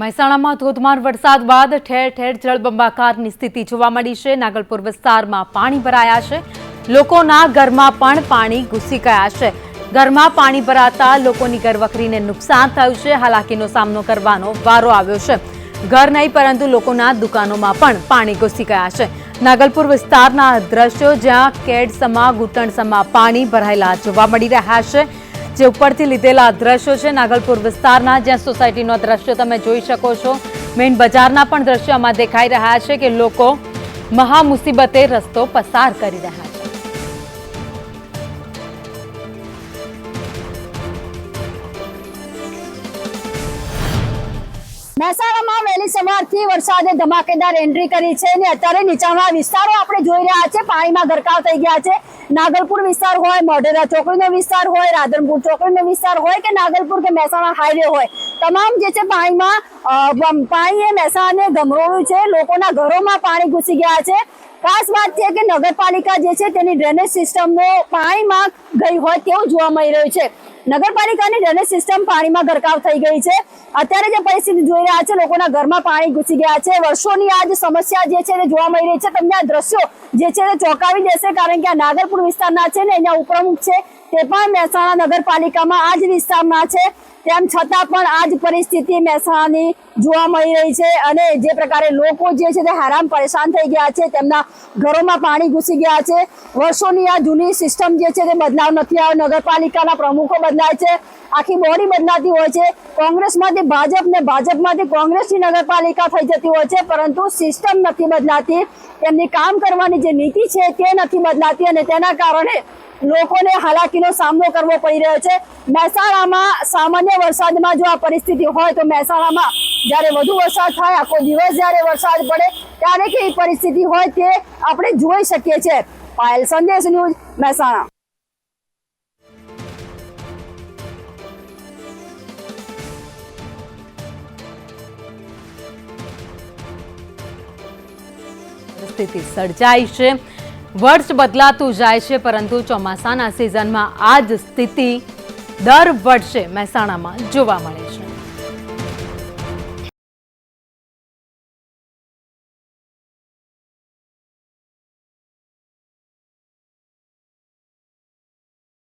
મહેસાણામાં ધોધમાર વરસાદ બાદ ઠેર ઠેર જળબંબાકારની સ્થિતિ જોવા મળી છે। નાગલપુર વિસ્તારમાં પાણી ભરાયા છે। લોકોના ઘરમાં પણ પાણી ઘૂસી ગયા છે। ઘરમાં પાણી ભરાતા લોકોની ઘરવખરીને નુકસાન થયું છે। હાલાકીનો સામનો કરવાનો વારો આવ્યો છે। ઘર નહીં પરંતુ લોકોના દુકાનોમાં પણ પાણી ઘૂસી ગયા છે। નાગલપુર વિસ્તારના દ્રશ્યો જ્યાં કેડસમા ઘૂંટણસમા પાણી ભરાયેલા જોવા મળી રહ્યા છે। જે ઉપરથી લીધેલા દ્રશ્યો છે નાગલપુર વિસ્તારના, જ્યાં સોસાયટીનો દ્રશ્ય તમે જોઈ શકો છો। મેઇન બજારના પણ દ્રશ્યો આમાં દેખાઈ રહ્યા છે કે લોકો મહા મુસીબતે રસ્તો પસાર કરી રહ્યા છે। મહેસાણામાં વહેલી સવારથી વરસાદે ધમાકેદાર એન્ટ્રી કરી છે અને અત્યારે નીચાણવાળા વિસ્તારો આપણે જોઈ રહ્યા છે પાણીમાં ગરકાવ થઈ ગયા છે। નાગલપુર વિસ્તાર હોય, મોઢેરા ચોકડીનો વિસ્તાર હોય, રાધનપુર ચોકડીનો વિસ્તાર હોય કે નાગલપુર કે મહેસાણા હાઈવે હોય, તમામ જે છે પાણીએ મહેસાણાને ગમરોળ્યું છે। લોકોના ઘરોમાં પાણી ઘૂસી ગયા છે। ખાસ વાત છે કે નગરપાલિકા જે છે તેની ડ્રેનેજ સિસ્ટમનો પાણીમાં ગઈ હોય તેવું જોવા મળી રહ્યું છે। નગરપાલિકાની ડ્રેનેજ સિસ્ટમ પાણીમાં ગરકાવ થઈ ગઈ છે। અત્યારે જે પરિસ્થિતિ જોઈ રહ્યા છે, લોકોના ઘરમાં પાણી ઘૂસી ગયા છે। વર્ષોની આ જ સમસ્યા જે છે તે જોવા મળી રહી છે। તમને આ દ્રશ્યો જે છે તે ચોંકાવી દેશે, કારણ કે આ નાગલપુર વિસ્તારના છે ને અહીંયા ઉપપ્રમુખ છે તે પણ મહેસાણા નગરપાલિકામાં આ જ વિસ્તારના છે। તેમ છતાં પણ આ જ પરિસ્થિતિ મહેસાણાની જોવા મળી રહી છે અને જે પ્રકારે લોકો જે છે તે હેરાન પરેશાન થઈ ગયા છે, તેમના ઘરોમાં પાણી ઘૂસી ગયા છે। વર્ષોની આ જૂની સિસ્ટમ જે છે તે બદલાવ નથી આવ્યો। નગરપાલિકાના પ્રમુખો બદલાય છે, આખી બોડી બદલાતી હોય છે। કોંગ્રેસમાંથી ભાજપ ને ભાજપમાંથી કોંગ્રેસની નગરપાલિકા થઈ જતી હોય છે, પરંતુ સિસ્ટમ નથી બદલાતી। તેમની કામ કરવાની જે નીતિ છે તે નથી બદલાતી અને તેના કારણે લોકોને હાલાકીનો સામનો કરવો પડી રહ્યો છે। મહેસાણામાં સામાન્ય વરસાદમાં જો આ પરિસ્થિતિ હોય તો મહેસાણામાં જ્યારે વધુ વરસાદ થાય, આખો દિવસ જ્યારે વરસાદ પડે ત્યારે કેવી પરિસ્થિતિ હોય તે આપણે જોઈ શકીએ છીએ। પાયલ, સંદેશ ન્યૂઝ, મહેસાણા। સ્થિતિ સર્જાઈ છે। વર્ષ બદલાતું જાય છે, પરંતુ ચોમાસાના સિઝનમાં આ જ સ્થિતિ દર વર્ષે મહેસાણામાં જોવા મળે છે।